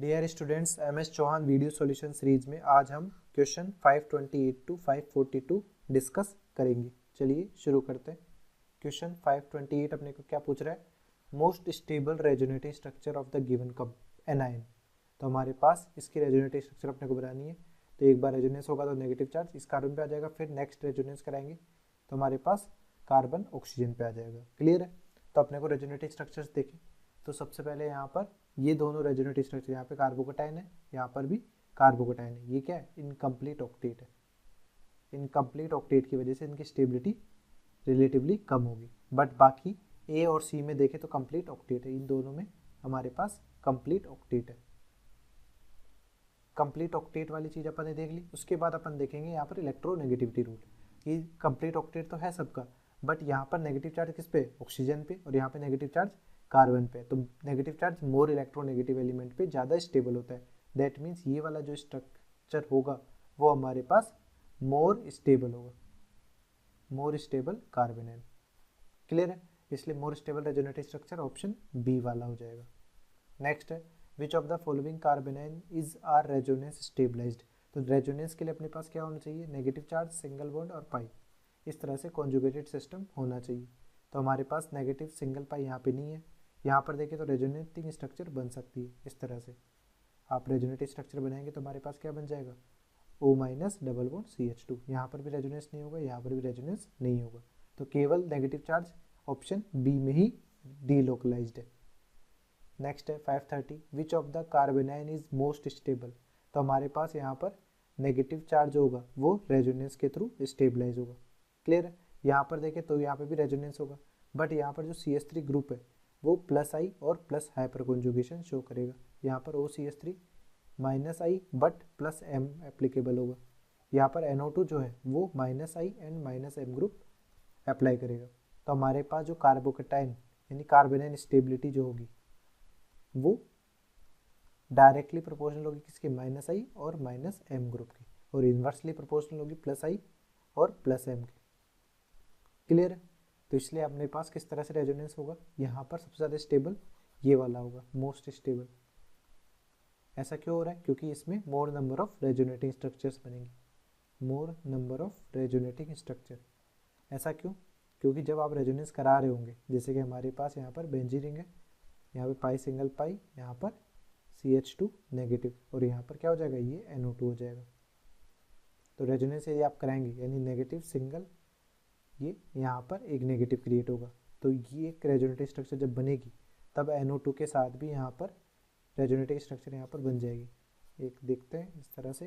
Dear students, M S Chauhan video solution series में आज हम क्वेश्चन 528 टू 542 डिस्कस करेंगे। चलिए शुरू करते हैं। क्वेश्चन 528 अपने को क्या पूछ रहा है? Most stable resonative structure of the given anion. तो हमारे पास इसकी रेजोनेटिव स्ट्रक्चर अपने को बनानी है। तो एक बार रेजोनेंस होगा तो नेगेटिव चार्ज इस कार्बन पे आ जाएगा, फिर नेक्स्ट रेजोनेंस कराएंगे तो हमारे पास कार्बन ऑक्सीजन पे आ जाएगा। क्लियर है? तो अपने को रेजोनेटिव स्ट्रक्चर्स देखें तो सबसे पहले यहाँ पर ये दोनों रेजोनेटिव स्ट्रक्चर, यहाँ पे कार्बोकेटाइन है, यहाँ पर भी कार्बोकेटाइन है। ये क्या है? इनकम्प्लीट ऑक्टेट है। इनकम्प्लीट ऑक्टेट की वजह से इनकी स्टेबिलिटी रिलेटिवली कम होगी, बट बाकी ए और सी में देखें तो कंप्लीट ऑक्टेट है। इन दोनों में हमारे पास कंप्लीट ऑक्टेट है। कंप्लीट ऑक्टेट वाली चीज़ अपन ने देख ली। उसके बाद अपन देखेंगे यहाँ पर इलेक्ट्रोनेगेटिविटी रूल कि कंप्लीट ऑक्टेट तो है सबका, बट यहाँ पर नेगेटिव चार्ज किस पे? ऑक्सीजन पे, और यहाँ पे नेगेटिव चार्ज कार्बन पे। तो negative charge more electronegative element पे ज़्यादा स्टेबल होता है। दैट मीन्स ये वाला जो स्ट्रक्चर होगा वो हमारे पास मोर स्टेबल होगा, मोर स्टेबल कार्बोनाइन। क्लियर है? इसलिए more stable resonative structure option B वाला हो जाएगा। नेक्स्ट है which of the following carbanion is are resonance stabilised. तो रेजोनेंस के लिए अपने पास क्या होना चाहिए? नेगेटिव चार्ज, सिंगल बॉन्ड और पाई। इस तरह से कॉन्जुगेटेड सिस्टम होना चाहिए। तो हमारे पास नेगेटिव सिंगल पाई यहाँ पे नहीं है। यहाँ पर देखें तो रेजोनेटिंग स्ट्रक्चर बन सकती है इस तरह से। आप रेजोनेटिव स्ट्रक्चर बनाएंगे तो हमारे पास क्या बन जाएगा? O minus double bond CH2। यहाँ पर भी रेजोनेंस नहीं होगा, यहाँ पर भी रेजोनेंस नहीं होगा। तो केवल नेगेटिव चार्ज ऑप्शन बी में ही डीलोकलाइज्ड है। नेक्स्ट है 530 which of the carbanion is most stable. तो हमारे पास यहाँ पर नेगेटिव चार्ज होगा वो रेजोनेंस के थ्रू स्टेबलाइज होगा। क्लियर है? यहाँ पर देखें तो यहाँ पे भी रेजोनेंस होगा, बट यहाँ पर जो CH3 ग्रुप है वो प्लस आई और प्लस हाइपर कॉन्जुगेशन शो करेगा। यहाँ पर OCH3 minus I but plus M applicable होगा। यहाँ पर NO2 जो है वो minus I and minus M group apply करेगा। तो हमारे पास जो कार्बोकेटाइन यानी कार्बोनाइन स्टेबिलिटी जो होगी वो डायरेक्टली प्रोपोर्शनल होगी किसके? माइनस आई और माइनस एम ग्रुप की, और इन्वर्सली प्रोपोर्शनल होगी प्लस आई और प्लस एम की। क्लियर है? तो इसलिए अपने पास किस तरह से रेजोनेंस होगा? यहाँ पर सबसे ज़्यादा स्टेबल ये वाला होगा, मोस्ट स्टेबल। ऐसा क्यों हो रहा है? क्योंकि इसमें more number of resonating structures बनेंगे, more number of resonating structure. ऐसा क्यों? क्योंकि जब आप रेजोनेंस करा रहे होंगे, जैसे कि हमारे पास यहाँ पर बेंजीन रिंग है, यहाँ पे पाई सिंगल पाई, यहाँ पर CH2 नेगेटिव, और यहाँ पर क्या हो जाएगा? ये NO2 हो जाएगा। तो रेजोनेंस यदि आप कराएंगे यानी नेगेटिव सिंगल, ये यहाँ पर एक नेगेटिव क्रिएट होगा। तो ये एक रेजोनेटिव स्ट्रक्चर जब बनेगी तब NO2 के साथ भी यहाँ पर रेजोनेटिव स्ट्रक्चर यहाँ पर बन जाएगी। एक देखते हैं इस तरह से,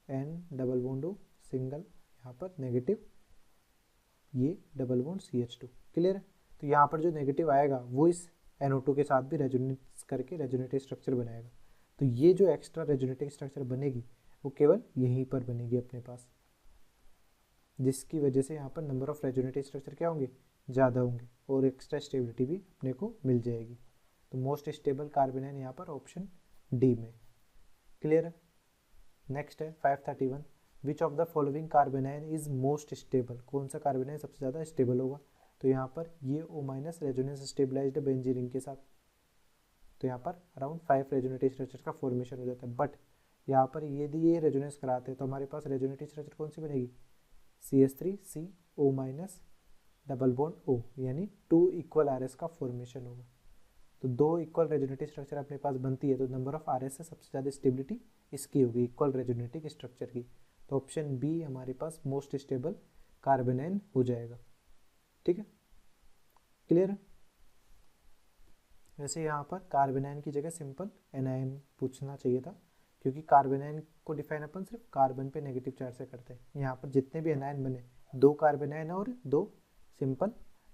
N double bond O single, यहाँ पर नेगेटिव, ये डबल बॉन्ड CH2। क्लियर है? तो यहाँ पर जो नेगेटिव आएगा वो इस NO2 के साथ भी रेजोनेंस करके रेजोनेटिव स्ट्रक्चर बनाएगा। तो ये जो एक्स्ट्रा रेजोनेटिव स्ट्रक्चर बनेगी वो केवल यहीं पर बनेगी अपने पास, जिसकी वजह से यहाँ पर नंबर ऑफ रेजोनेटिव स्ट्रक्चर क्या होंगे? ज़्यादा होंगे, और एक्स्ट्रा स्टेबिलिटी भी अपने को मिल जाएगी। तो मोस्ट स्टेबल कार्बोनाइन यहाँ पर ऑप्शन डी में। क्लियर है? नेक्स्ट है 531 which of the following carbanion is most stable. कौन सा कार्बोनाइन सबसे ज़्यादा स्टेबल होगा? तो यहाँ पर ये O माइनस रेजोनेंस स्टेबलाइज्ड है बेंजीन रिंग के साथ, तो यहाँ पर अराउंड 5 रेजोनेटिव स्ट्रक्चर का फॉर्मेशन हो जाता है। बट यहाँ पर यदि ये रेजोनेंस कराते हैं तो हमारे पास रेजोनेटिव स्ट्रक्चर कौन सी बनेगी? CH3 CO minus double bond O, यानी 2 इक्वल RS का फॉर्मेशन होगा। तो 2 इक्वल रेजोनेटिव स्ट्रक्चर अपने पास बनती है, तो नंबर ऑफ RS से सबसे ज़्यादा स्टेबिलिटी इसकी होगी, इक्वल रेजोनेटिव स्ट्रक्चर की। तो ऑप्शन बी हमारे पास मोस्ट स्टेबल कार्बोनाइन हो जाएगा। ठीक है? क्लियर है? वैसे यहाँ पर कार्बोनाइन की जगह सिंपल एनायन पूछना चाहिए था, क्योंकि कार्बोनाइन को डिफाइन अपन सिर्फ कार्बन पे नेगेटिव चार्ज से करते हैं। यहाँ पर जितने भी एनायन बने 2 कार्बोनाइन और 2 सिंपल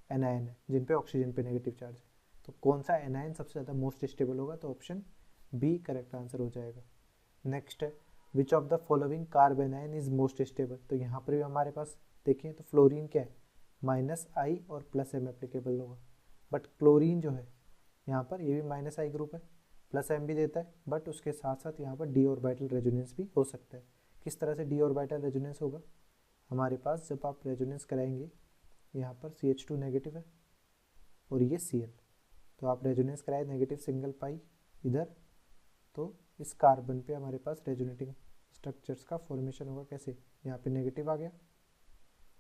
एनायन है जिन पे ऑक्सीजन पे नेगेटिव चार्ज है। तो कौन सा एनायन सबसे ज़्यादा मोस्ट स्टेबल होगा? तो ऑप्शन बी करेक्ट आंसर हो जाएगा। नेक्स्ट है which of the following carbanion is most stable. तो यहाँ पर भी हमारे पास देखें तो फ्लोरीन क्या है? माइनस आई और प्लस एम एप्लीकेबल होगा, बट क्लोरीन जो है यहाँ पर ये भी माइनस आई ग्रुप है, प्लस एम भी देता है, बट उसके साथ साथ यहाँ पर डी ऑर्बिटल रेजोनेंस भी हो सकता है। किस तरह से डी ऑर्बिटल रेजोनेंस होगा? हमारे पास जब आप रेजोनेंस कराएंगे यहाँ पर CH2 नेगेटिव है और ये Cl, तो आप रेजोनेंस कराए नेगेटिव सिंगल पाई इधर, तो इस कार्बन पे हमारे पास रेजोनेटिंग स्ट्रक्चर्स का फॉर्मेशन होगा। कैसे, यहाँ पे नेगेटिव आ गया,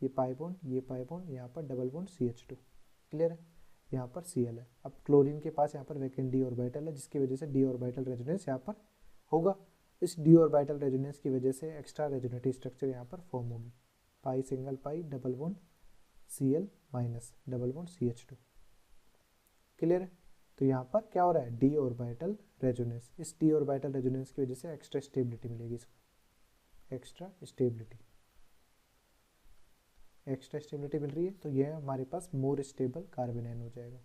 ये पाई बॉन्ड, ये पाई बॉन्ड, यहाँ पर डबल बॉन्ड CH2, क्लियर है। यहाँ पर Cl है। अब क्लोरीन के पास यहाँ पर वैकेंट d ऑर्बिटल है, जिसकी वजह से d ऑर्बिटल रेजोनेंस यहाँ पर होगा। इस d ऑर्बिटल रेजोनेंस की वजह से एक्स्ट्रा रेजोनेटिव स्ट्रक्चर यहाँ पर फॉर्म होगी, pi single pi double bond Cl minus double bond CH2, clear है। तो यहाँ पर क्या हो रहा है, d ऑर्बिटल रेजोनेंस। इस d ऑर्बिटल रेजोनेंस की वजह से एक्स्ट्रा स्टेबिलिटी मिलेगी इसको, एक्स्ट्रा स्टेबिलिटी मिल रही है। तो यह हमारे पास मोर स्टेबल कार्बेनाइन हो जाएगा,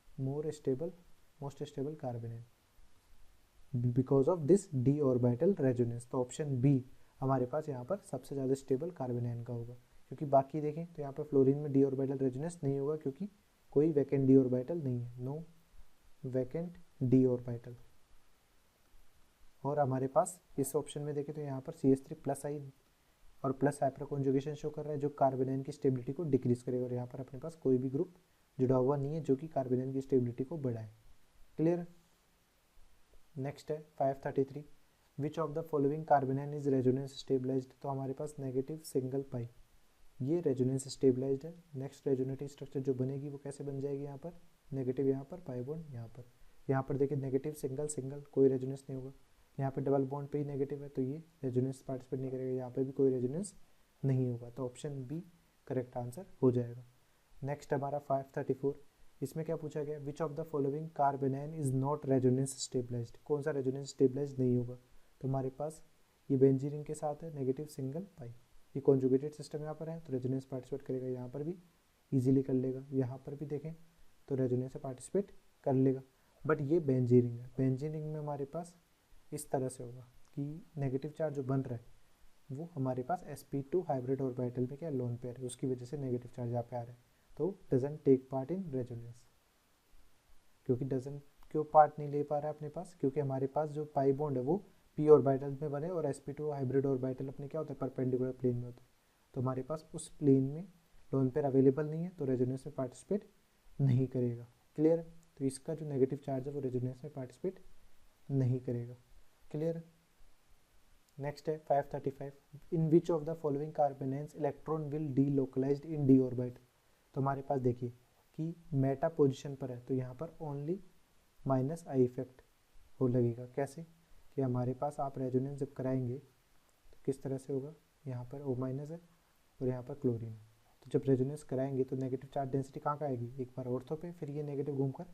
most stable कार्बेनाइन because of this d orbital resonance. तो ऑप्शन बी हमारे पास यहाँ पर सबसे ज़्यादा स्टेबल कार्बेनाइन का होगा, क्योंकि बाकी देखें तो यहाँ पर फ्लोरीन में d ऑर्बिटल रेजोनेंस नहीं होगा, क्योंकि कोई वैकेंट d ऑर्बिटल नहीं है, नो वैकेंट d ऑर्बिटल। और हमारे पास इस ऑप्शन में देखें तो यहाँ पर CH3 प्लस आई और प्लस हाइपर कॉन्जुगेशन शो कर रहा है, जो कार्बेनाइन की स्टेबिलिटी को डिक्रीज करेगा। और यहाँ पर अपने पास कोई भी ग्रुप जुड़ा हुआ नहीं है जो कि कार्बेनाइन की स्टेबिलिटी को बढ़ाए, क्लियर। नेक्स्ट है 533, which of the following carbanion is resonance stabilised. तो हमारे पास नेगेटिव सिंगल पाई, ये रेजोनेंस स्टेबलाइज्ड है। नेक्स्ट रेजोनेटिव स्ट्रक्चर जो बनेगी वो कैसे बन जाएगी, यहाँ पर नेगेटिव, यहाँ पर पाई बॉन्ड, यहाँ पर देखिए नेगेटिव सिंगल सिंगल, कोई रेजोनेंस नहीं होगा। यहाँ पे डबल बॉन्ड पे ही नेगेटिव है, तो ये रेजोनेंस पार्टिसिपेट नहीं करेगा, यहाँ पे भी कोई रेजोनेंस नहीं होगा। तो ऑप्शन बी करेक्ट आंसर हो जाएगा। नेक्स्ट हमारा 534, इसमें क्या पूछा गया, which of the following carbanion is not resonance stabilised. कौन सा रेजोनेंस स्टेबलाइज्ड नहीं होगा। तो हमारे पास ये बेंजीन के साथ है, नेगेटिव सिंगल पाई, ये कॉन्जुगेटेड सिस्टम यहाँ पर है, तो रेजोनेंस पार्टिसिपेट करेगा, यहाँ पर भी ईजिली कर लेगा, यहाँ पर भी देखें तो रेजोनेंस पार्टिसिपेट कर लेगा। बट ये बेंजीन है, बेंजीन में हमारे पास इस तरह से होगा कि नेगेटिव चार्ज जो बन रहा है वो हमारे पास sp2 हाइब्रिड ऑर्बिटल में क्या लोन पेयर है, उसकी वजह से नेगेटिव चार्ज यहाँ पे आ रहा है। तो doesn't take part in resonance, क्योंकि डजंट क्यों पार्ट नहीं ले पा रहा है अपने पास, क्योंकि हमारे पास जो पाई बॉन्ड है वो p ऑर्बिटल में बने और sp2 हाइब्रिड ऑर्बिटल अपने क्या होता है, परपेंडिकुलर प्लेन में होता है। तो हमारे पास उस प्लेन में लोन पेयर अवेलेबल नहीं है, तो रेजोनेंस में पार्टिसिपेट नहीं करेगा, क्लियर। तो इसका जो नेगेटिव चार्ज है वो रेजोनेंस में पार्टिसिपेट नहीं करेगा, क्लियर। नेक्स्ट है 535, in which of the following carbanions electron will delocalized in d orbit. तो हमारे पास देखिए कि मेटा पोजीशन पर है, तो यहाँ पर ओनली माइनस आई इफेक्ट हो लगेगा। कैसे कि हमारे पास आप रेजोनेंस जब कराएंगे तो किस तरह से होगा, यहाँ पर O माइनस है और यहाँ पर क्लोरीन है, तो जब रेजोनेंस कराएंगे तो नेगेटिव चार्ज डेंसिटी कहाँ का आएगी, एक बार ऑर्थो पे, फिर ये नेगेटिव घूमकर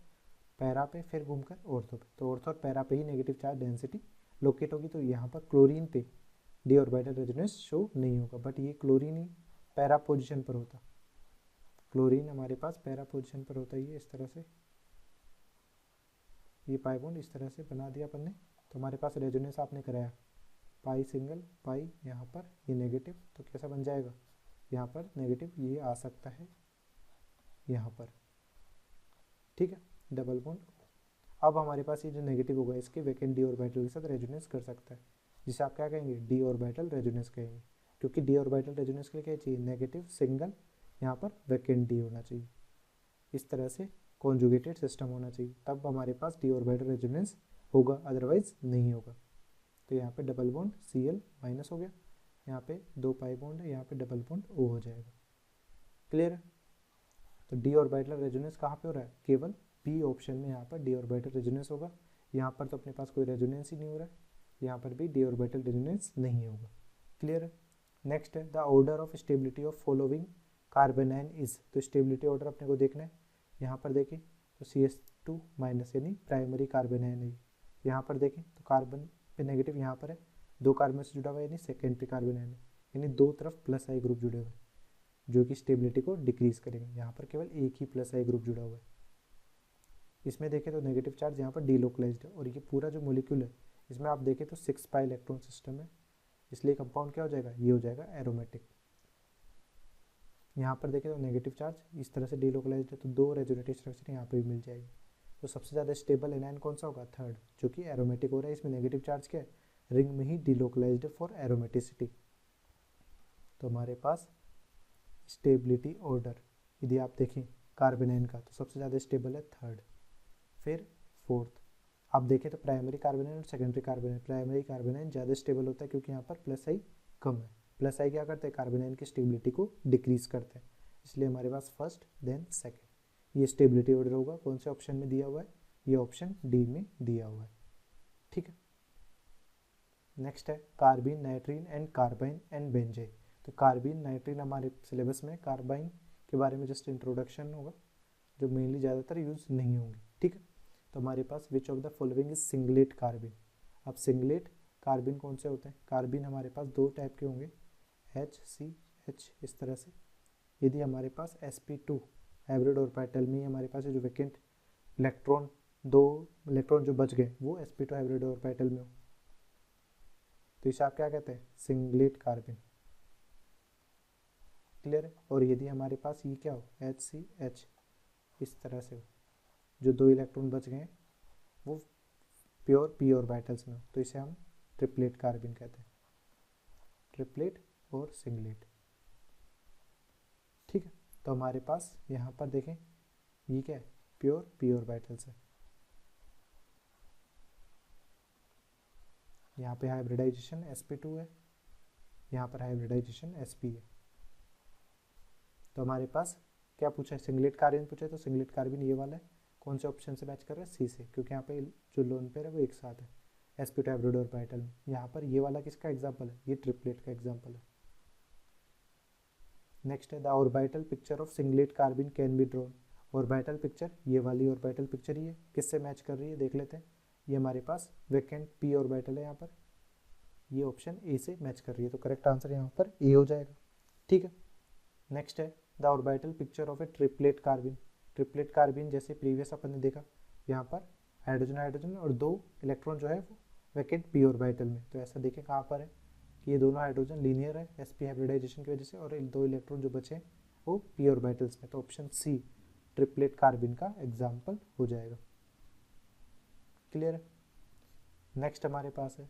पैरा पे, फिर घूमकर ऑर्थो पे, तो ऑर्थो और पैरा पे ही नेगेटिव चार्ज डेंसिटी लोकेट होगी। तो यहाँ पर क्लोरीन पे d ऑर्बिटल रेजोनेंस शो नहीं होगा, बट ये क्लोरीन ही पैरा पोजीशन पर होता, क्लोरीन हमारे पास पैरा पोजीशन पर होता ही है। इस तरह से ये पाई बॉन्ड इस तरह से बना दिया अपन ने, तो हमारे पास रेजोनेंस आपने कराया पाई सिंगल पाई, यहाँ पर ये नेगेटिव, तो कैसा बन जाएगा, यहाँ पर नेगेटिव ये आ सकता है यहाँ पर, ठीक है, डबल बॉन्ड। अब हमारे पास ये जो नेगेटिव होगा इसके वैकेंट d ऑर्बिटल के साथ रेजोनेंस कर सकता है, जिसे आप क्या कहेंगे, d ऑर्बिटल रेजोनेंस कहेंगे, क्योंकि d ऑर्बिटल रेजोनेंस के लिए क्या चाहिए, नेगेटिव सिंगल, यहाँ पर वैकेंट d होना चाहिए, इस तरह से कॉन्जुगेटेड सिस्टम होना चाहिए, तब हमारे पास d ऑर्बिटल रेजोनेंस होगा, अदरवाइज नहीं होगा। तो यहाँ पे डबल बॉन्ड Cl माइनस हो गया, यहाँ पे 2 पाई बॉन्ड है, यहाँ पे डबल बॉन्ड O हो जाएगा, क्लियर है। तो d ऑर्बिटल रेजोनेंस कहाँ पे हो रहा है, केवल बी ऑप्शन में यहाँ पर d ऑर्बिटल रेजोनेंस होगा। यहाँ पर तो अपने पास कोई रेजोनेंस ही नहीं हो रहा है, यहाँ पर भी d ऑर्बिटल रेजोनेंस नहीं होगा, क्लियर है। नेक्स्ट है the order of stability of following carbanion is. तो स्टेबिलिटी ऑर्डर अपने को देखना है, यहाँ पर देखें तो CH2 माइनस यानी प्राइमरी कार्बेनाइन है, यहाँ पर देखें तो कार्बन पे नेगेटिव यहाँ पर है, 2 कार्बन से जुड़ा हुआ है यानी सेकेंडरी कार्बेनाइन है, यानी 2 तरफ प्लस आई ग्रुप जुड़े हुए हैं जो कि स्टेबिलिटी को डिक्रीज करेंगे। यहाँ पर केवल एक ही प्लस आई ग्रुप जुड़ा हुआ है। इसमें देखें तो नेगेटिव चार्ज यहाँ पर डीलोकलाइज्ड है, और ये पूरा जो मोलिक्यूल है इसमें आप देखें तो 6 पाई इलेक्ट्रॉन सिस्टम है, इसलिए कंपाउंड क्या हो जाएगा, ये हो जाएगा एरोमेटिक। यहाँ पर देखें तो नेगेटिव चार्ज इस तरह से डीलोकलाइज्ड है, तो 2 रेजोनेटिव स्ट्रक्चर यहाँ पे भी मिल जाएगी। तो सबसे ज़्यादा स्टेबल एनायन कौन सा होगा, थर्ड, जो कि एरोमेटिक हो रहा है। इसमें नेगेटिव चार्ज क्या है, रिंग में ही डीलोकलाइज्ड फॉर एरोमेटिसिटी। तो हमारे पास स्टेबिलिटी ऑर्डर यदि आप देखें कार्बेनाइन का, तो सबसे ज़्यादा स्टेबल है थर्ड, फिर फोर्थ, आप देखें तो प्राइमरी कार्बोनाइट और सेकेंडरी कार्बोनाइट, प्राइमरी कार्बोनाइट ज़्यादा स्टेबल होता है क्योंकि यहाँ पर प्लस आई कम है। प्लस आई क्या करते हैं, कार्बोनाइट की स्टेबिलिटी को डिक्रीज करते हैं, इसलिए हमारे पास फर्स्ट देन सेकेंड। ये स्टेबिलिटी ऑर्डर होगा कौन से ऑप्शन में दिया हुआ है, ये ऑप्शन डी में दिया हुआ है। ठीक है, नेक्स्ट है carbene, nitrene and carbyne and benzene. तो कार्बिन नाइट्रीन हमारे सिलेबस में, कार्बाइन के बारे में जस्ट इंट्रोडक्शन होगा जो मेनली ज़्यादातर यूज़ नहीं होंगे। ठीक है, तो हमारे पास which of the following is singlet carbene. अब सिंगलेट कार्बिन कौन से होते हैं, कार्बिन हमारे पास दो टाइप के होंगे, HCH इस तरह से। यदि हमारे पास sp2 हाइब्रिड ऑर्बिटल में हमारे पास जो वैकेंट इलेक्ट्रॉन, दो इलेक्ट्रॉन जो बच गए वो sp2 हाइब्रिड ऑर्बिटल में हो, तो इसे आप क्या कहते हैं, सिंगलेट कार्बिन। क्लियर है। और यदि हमारे पास ये क्या हो, HCH इस तरह से हो, जो दो इलेक्ट्रॉन बच गए वो प्योर p ऑर्बिटल्स में हो, तो इसे हम ट्रिपलेट कार्बिन कहते हैं, ट्रिपलेट और सिंगलेट। ठीक है, तो हमारे पास यहाँ पर देखें ये क्या है, प्योर p ऑर्बिटल्स है। यहाँ पे हाइब्रिडाइजेशन sp2 है, यहाँ पर हाइब्रिडाइजेशन sp है। तो हमारे पास क्या पूछा है, सिंगलेट कार्बिन पूछा है, तो सिंगलेट कार्बिन ये वाला है, कौन से ऑप्शन से मैच कर रहा है, सी से, क्योंकि यहाँ पे जो लोन पेयर है वो एक साथ है sp2 हाइब्रिड ऑर्बिटल में। यहाँ पर ये वाला किसका एग्जाम्पल है, ये ट्रिपलेट का एग्जाम्पल है। नेक्स्ट है the orbital picture of singlet कार्बिन can be drawn. Orbital picture, ये वाली ऑर्बिटल पिक्चर ही है, किससे मैच कर रही है देख लेते हैं। ये हमारे पास वैकेंट p ऑर्बिटल है यहाँ पर, ये ऑप्शन ए से मैच कर रही है, तो करेक्ट आंसर यहाँ पर ए हो जाएगा। ठीक है, नेक्स्ट है the orbital picture of a triplet carbene. Triplet carbene जैसे प्रीवियस अपन ने देखा, यहाँ पर हाइड्रोजन हाइड्रोजन और दो इलेक्ट्रॉन जो है वो वैकेंट p ऑर्बिटल में, तो ऐसा देखें कहाँ पर है कि ये दोनों हाइड्रोजन लीनियर है sp हाइब्रिडाइजेशन की वजह से, और दो इलेक्ट्रॉन जो बचे वो p ऑर्बिटल्स में, तो ऑप्शन सी ट्रिपलेट कार्बिन का एग्जाम्पल हो जाएगा। क्लियर है। नेक्स्ट हमारे पास है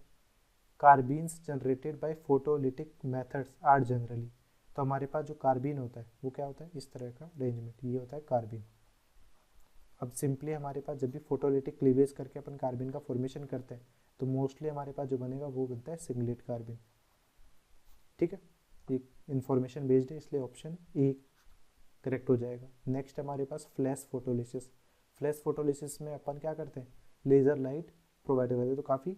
carbenes generated by photolytic methods are generally. तो हमारे पास जो कार्बीन होता है वो क्या होता है, इस तरह का अरेंजमेंट, ये होता है कार्बीन। अब सिंपली हमारे पास जब भी फोटोलिटिक क्लीवेज करके अपन कार्बन का फॉर्मेशन करते हैं तो मोस्टली हमारे पास जो बनेगा वो बनता है सिंगलेट कार्बन। ठीक है, ये इंफॉर्मेशन बेस्ड है, इसलिए ऑप्शन ए करेक्ट हो जाएगा। नेक्स्ट हमारे पास फ्लैश फोटोलिसिस। फ्लैश फोटोलिसिस में अपन क्या करते हैं, लेज़र लाइट प्रोवाइड करते हैं, तो काफ़ी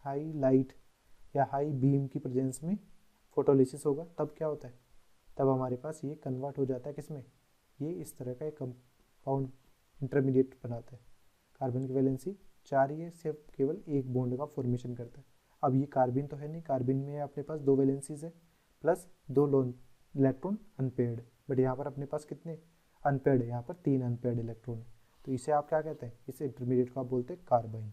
हाई लाइट या हाई बीम की प्रेजेंस में फोटोलिसिस होगा, तब क्या होता है, तब हमारे पास ये कन्वर्ट हो जाता है किसमें, ये इस तरह का एक कंपाउंड इंटरमीडिएट बनाता है। कार्बन की वैलेंसी 4 ही है, सिर्फ केवल एक बॉन्ड का फॉर्मेशन करता है। अब ये कार्बन तो है नहीं, कार्बन में अपने पास 2 वैलेंसीज है plus 2 loan electron unpaired, but यहाँ पर अपने पास कितने अनपेयर्ड है, यहाँ पर 3 अनपेयर्ड इलेक्ट्रॉन है, तो इसे आप क्या कहते हैं, इस इंटरमीडिएट को आप बोलते हैं कार्बाइन।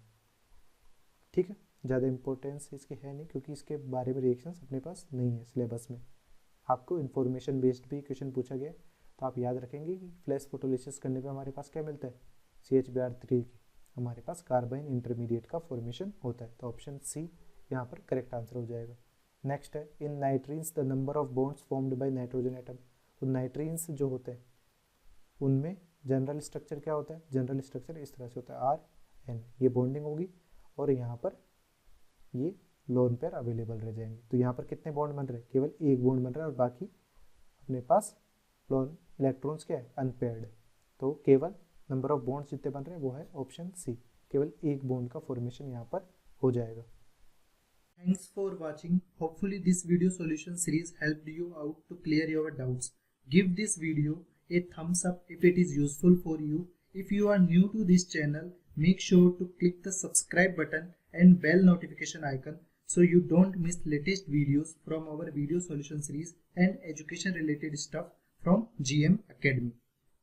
ठीक है, ज़्यादा इंपॉर्टेंस इसकी है नहीं क्योंकि इसके बारे में रिएक्शंस अपने पास नहीं है सिलेबस में। आपको इन्फॉर्मेशन बेस्ड भी क्वेश्चन पूछा गया, तो आप याद रखेंगे कि फ्लैश फोटोलिसिस करने पे हमारे पास क्या मिलता है, CH2Br3 की हमारे पास कार्बाइन इंटरमीडिएट का फॉर्मेशन होता है, तो ऑप्शन सी यहाँ पर करेक्ट आंसर हो जाएगा। नेक्स्ट है in nitrenes the number of bonds formed by nitrogen atom. तो नाइट्रीन्स जो होते हैं उनमें जनरल स्ट्रक्चर क्या होता है, जनरल स्ट्रक्चर इस तरह से होता है RN, ये बॉन्डिंग होगी और यहाँ पर ये लोन पेयर अवेलेबल रह जाएंगे। तो यहाँ पर कितने बॉन्ड बन रहे हैं, केवल एक बॉन्ड बन रहा है और बाकी अपने पास लोन इलेक्ट्रॉन्स क्या है, अनपेयर्ड है, तो केवल नंबर ऑफ बॉन्ड्स जितने बन रहे हैं वो है ऑप्शन सी, केवल एक बॉन्ड का फॉर्मेशन यहाँ पर हो जाएगा। Thanks for watching. Hopefully this video solution series helped you out to clear your doubts. Give this video a thumbs up if it is useful for you. If you are new to this channel, make sure to click the subscribe button and bell notification icon so you don't miss latest videos from our video solution series and education related stuff from GM Academy.